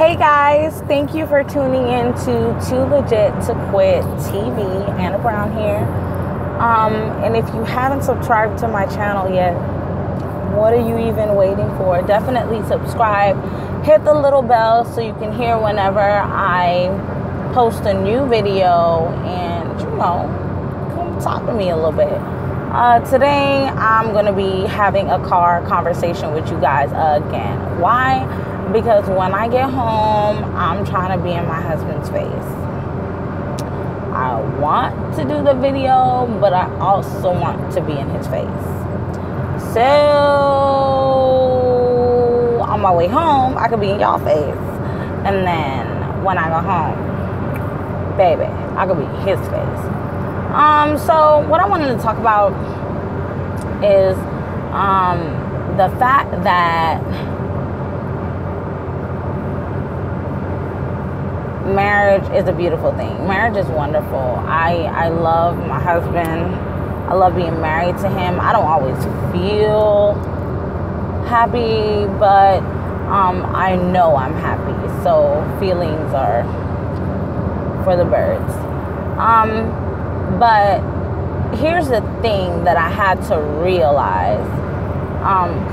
Hey guys, thank you for tuning in to Too Legit to Quit TV. Anna Brown here. And if you haven't subscribed to my channel yet, what are you even waiting for? Definitely subscribe. Hit the little bell so you can hear whenever I post a new video and, come talk to me a little bit. Today, I'm going to be having a car conversation with you guys again. Why? Because when I get home, I'm trying to be in my husband's face. I want to do the video, but I also want to be in his face. So, on my way home, I could be in y'all face. And then, when I go home, baby, I could be in his face. So, what I wanted to talk about is the fact that marriage is a beautiful thing. Marriage is wonderful. I love my husband. I love being married to him. I don't always feel happy, but I know I'm happy. So feelings are for the birds. But here's the thing that I had to realize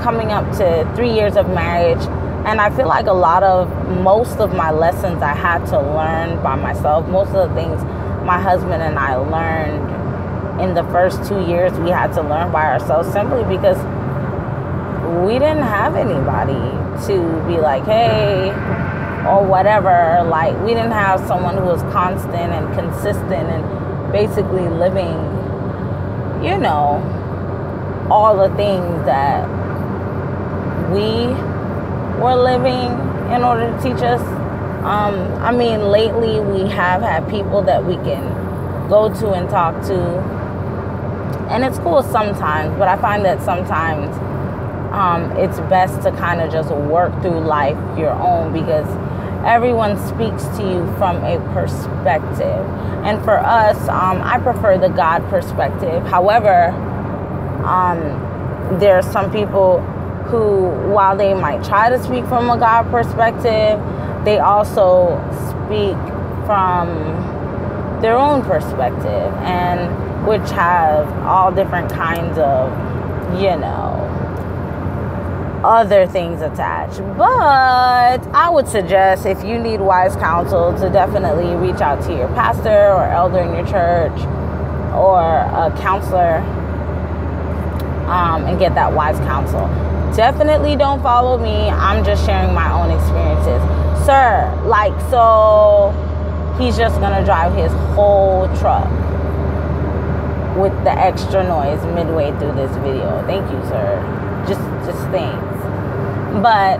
coming up to 3 years of marriage. And I feel like most of my lessons I had to learn by myself. Most of the things my husband and I learned in the first 2 years, we had to learn by ourselves simply because we didn't have anybody to be like, hey, or whatever. Like, we didn't have someone who was constant and consistent and basically living, all the things that we were living in order to teach us. Lately we have had people that we can go to and talk to, and it's cool sometimes, but I find that sometimes it's best to kind of just work through life your own, because everyone speaks to you from a perspective. And for us, I prefer the God perspective. However, there are some people who, while they might try to speak from a God perspective, they also speak from their own perspective, and which have all different kinds of, other things attached. But I would suggest, if you need wise counsel, to definitely reach out to your pastor or elder in your church or a counselor and get that wise counsel. Definitely don't follow me. I'm just sharing my own experiences. Sir, so he's just going to drive his whole truck with the extra noise midway through this video. Thank you, sir. Just thanks. But,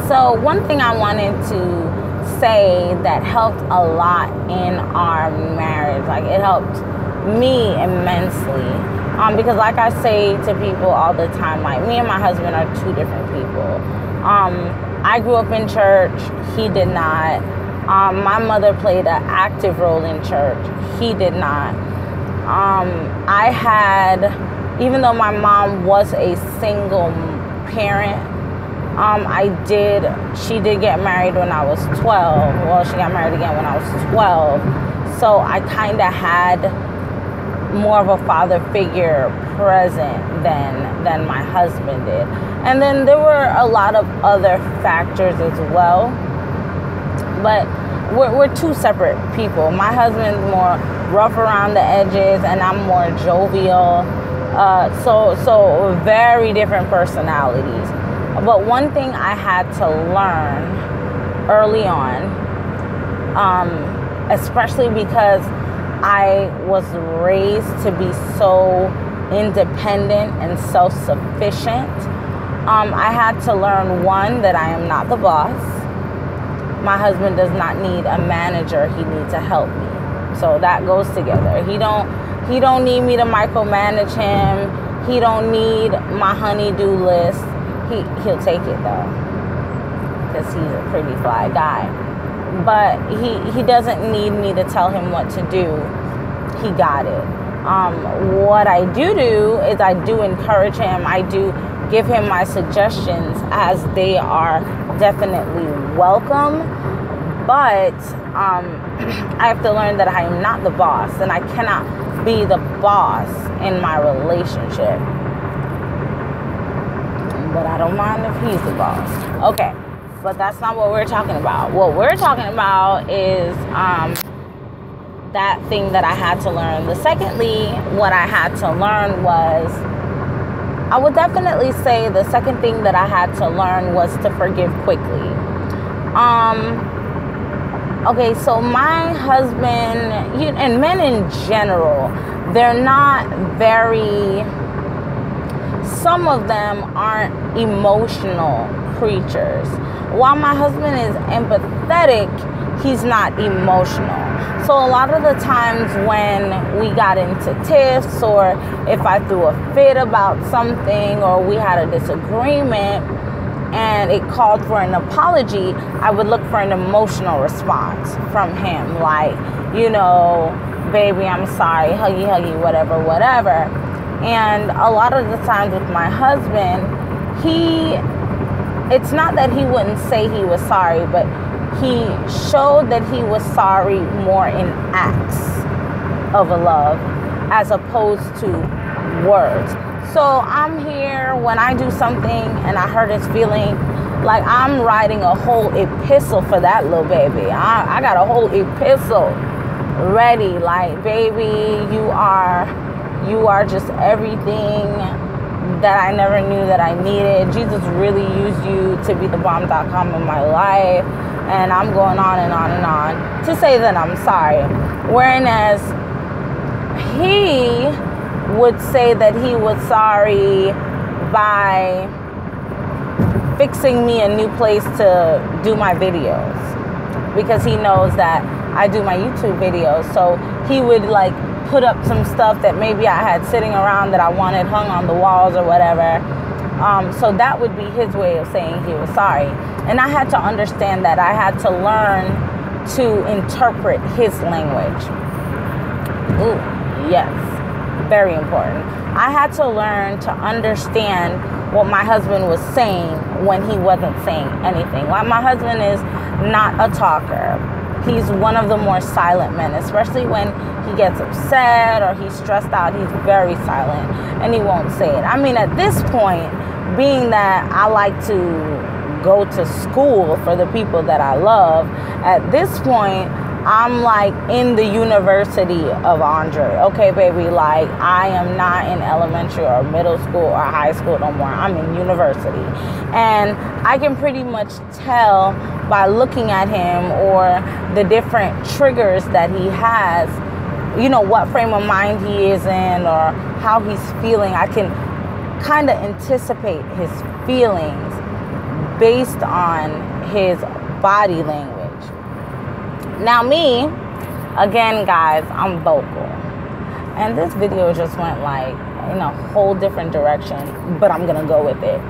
so one thing I wanted to say that helped a lot in our marriage, it helped me immensely. Because like I say to people all the time, me and my husband are two different people. I grew up in church. He did not. My mother played an active role in church. He did not. Even though my mom was a single parent, she did get married when I was 12. Well, she got married again when I was 12. So I kind of had more of a father figure present than my husband did. And then there were a lot of other factors as well. But we're two separate people. My husband's more rough around the edges, and I'm more jovial. So very different personalities. But one thing I had to learn early on, especially because I was raised to be so independent and self-sufficient. I had to learn, one, that I am not the boss. My husband does not need a manager. He needs to help me. So that goes together. He don't need me to micromanage him. He don't need my honey-do list. He'll take it though, because he's a pretty fly guy. But he doesn't need me to tell him what to do. He got it. What I do is I do encourage him. I do give him my suggestions, as they are definitely welcome. But I have to learn that I am not the boss, and I cannot be the boss in my relationship. But I don't mind if he's the boss. Okay, but that's not what we're talking about. What we're talking about is that thing that I had to learn. Secondly, what I had to learn was, I would definitely say the second thing that I had to learn was to forgive quickly. Okay, so my husband, and men in general, they're not very, some of them aren't emotional creatures. While my husband is empathetic, he's not emotional. So a lot of the times when we got into tiffs, or if I threw a fit about something, or we had a disagreement and it called for an apology, I would look for an emotional response from him. Like, baby, I'm sorry, huggy, huggy, whatever, whatever. And a lot of the times with my husband, it's not that he wouldn't say he was sorry, but he showed that he was sorry more in acts of a love as opposed to words. So I'm here when I do something and I hurt his feeling, like I'm writing a whole epistle for that little baby. I got a whole epistle ready. Like, baby, you are just everything that I never knew that I needed. Jesus really used you to be the bomb.com in my life. And I'm going on and on and on to say that I'm sorry. Whereas he would say that he was sorry by fixing me a new place to do my videos, because he knows that I do my YouTube videos. So he would like put up some stuff that maybe I had sitting around that I wanted hung on the walls or whatever. So that would be his way of saying he was sorry. And I had to understand that. I had to learn to interpret his language. Ooh, yes. Very important. I had to learn to understand what my husband was saying when he wasn't saying anything. Like, my husband is not a talker. He's one of the more silent men, especially when he gets upset or he's stressed out. He's very silent and he won't say it. I mean, at this point, being that I like to go to school for the people that I love, at this point, I'm like in the University of Andre. Okay, baby, like I am not in elementary or middle school or high school no more. I'm in university. And I can pretty much tell by looking at him or the different triggers that he has, what frame of mind he is in or how he's feeling. I can kind of anticipate his feelings based on his body language. Now me, again, guys, I'm vocal. And this video just went like in a whole different direction, but I'm going to go with it.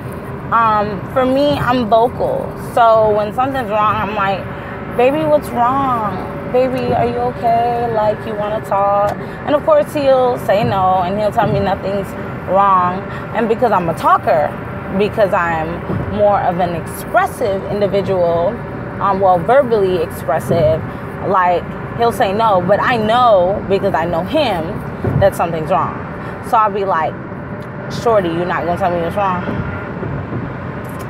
For me, I'm vocal. So when something's wrong, I'm like, baby, what's wrong? Baby, are you okay? Like, you want to talk? And of course, he'll say no, and he'll tell me nothing's wrong. And because I'm a talker, because I'm more of an expressive individual, verbally expressive, like, he'll say no, but I know, because I know him, that something's wrong. So I'll be like, shorty, you're not going to tell me what's wrong?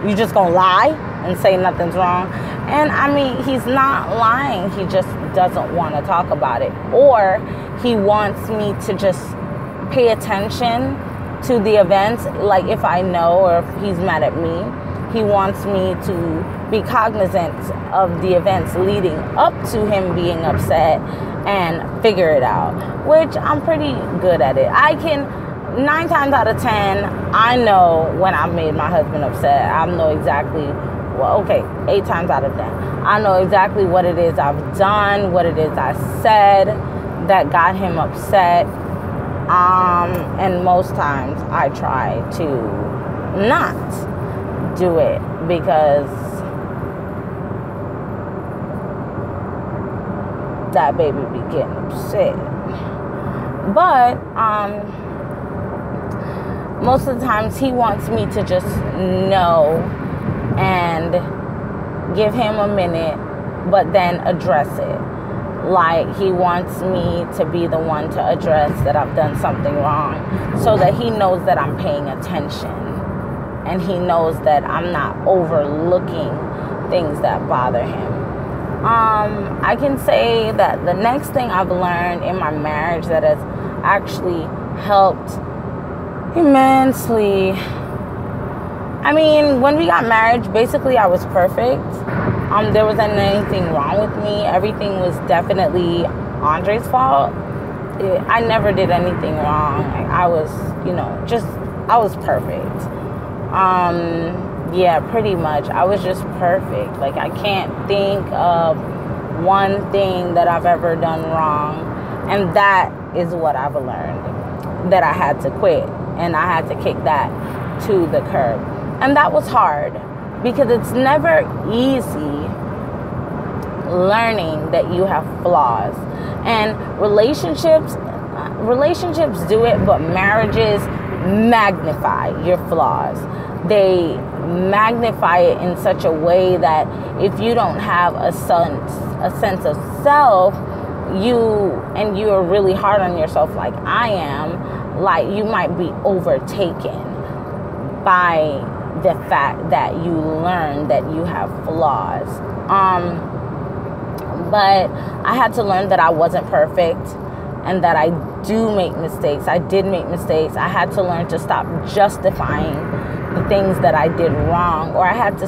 You just going to lie and say nothing's wrong? And I mean, he's not lying. He just doesn't want to talk about it. Or he wants me to just pay attention to the events. Like, if I know, or if he's mad at me, he wants me to be cognizant of the events leading up to him being upset and figure it out, which I'm pretty good at it. I can, 9 times out of 10, I know when I've made my husband upset. I know exactly, 8 times out of 10. I know exactly what it is I've done, what it is I said that got him upset. And most times I try to not do it because that baby be getting upset. But most of the times he wants me to just know and give him a minute, but then address it. Like, he wants me to be the one to address that I've done something wrong, so that he knows that I'm paying attention, and he knows that I'm not overlooking things that bother him. I can say that the next thing I've learned in my marriage that has actually helped immensely. I mean, when we got married, basically I was perfect. There wasn't anything wrong with me. Everything was definitely Andre's fault. I never did anything wrong. I was, I was perfect. Yeah, pretty much. I was just perfect. Like, I can't think of one thing that I've ever done wrong. And that is what I've learned, that I had to quit. And I had to kick that to the curb. And that was hard, because it's never easy learning that you have flaws. And relationships do it, but marriages magnify your flaws. They magnify it in such a way that if you don't have a sense of self, you are really hard on yourself like I am, like, you might be overtaken by the fact that you learn that you have flaws. But I had to learn that I wasn't perfect, and that I do make mistakes. I did make mistakes. I had to learn to stop justifying the things that I did wrong, or I had to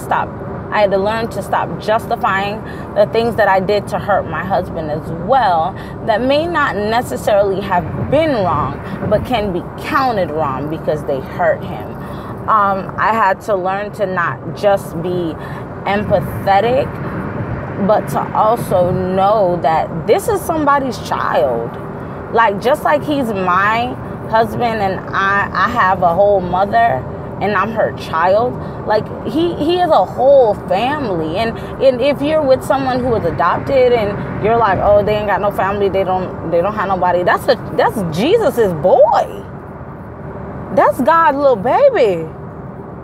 learn to stop justifying the things that I did to hurt my husband as well, that may not necessarily have been wrong, but can be counted wrong because they hurt him. I had to learn to not just be empathetic, but to also know that this is somebody's child. Like, just like he's my husband and I have a whole mother and I'm her child, like, he is a whole family. And if you're with someone who is adopted and you're like, oh, they ain't got no family, they don't have nobody, that's Jesus's boy. That's God's little baby.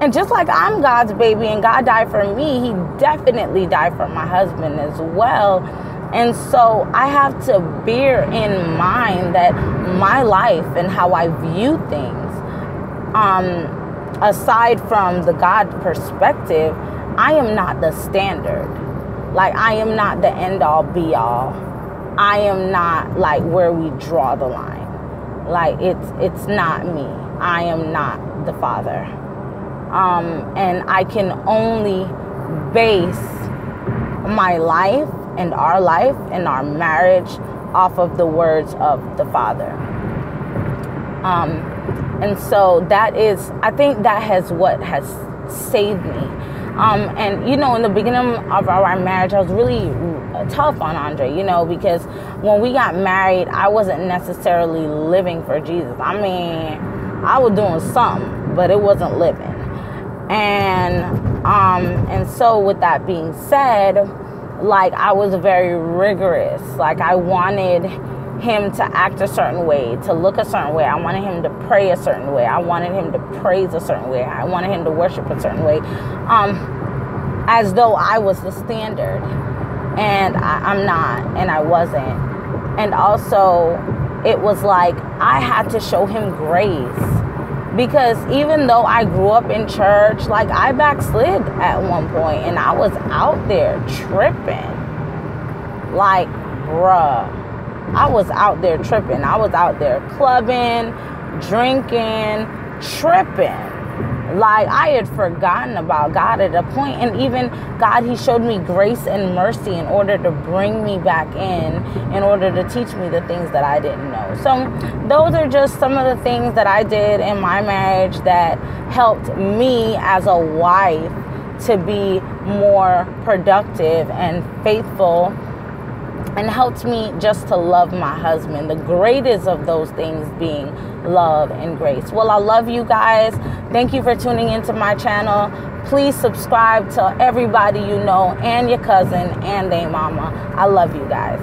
And just like I'm God's baby and God died for me, he definitely died for my husband as well. And so I have to bear in mind that my life and how I view things, aside from the God perspective, I am not the standard. Like, I am not the end all be all. I am not like where we draw the line. Like, it's not me. I am not the father. And I can only base my life and our marriage off of the words of the Father. And so I think that has what has saved me. And, in the beginning of our marriage, I was really tough on Andre, because when we got married, I wasn't necessarily living for Jesus. I mean, I was doing something, but it wasn't living. And so with that being said, like, I was very rigorous. Like, I wanted him to act a certain way, to look a certain way. I wanted him to pray a certain way. I wanted him to praise a certain way. I wanted him to worship a certain way, as though I was the standard. And I'm not, and I wasn't. And also, it was like I had to show him grace. Because even though I grew up in church, like, I backslid at one point, and I was out there tripping. Like, bruh, I was out there tripping. I was out there clubbing, drinking, tripping. Like, I had forgotten about God at a point. And even God, he showed me grace and mercy in order to bring me back in order to teach me the things that I didn't know. So those are just some of the things that I did in my marriage that helped me as a wife to be more productive and faithful, and helped me just to love my husband. The greatest of those things being love and grace. Well, I love you guys. Thank you for tuning into my channel. Please subscribe to everybody you know, and your cousin, and their mama. I love you guys.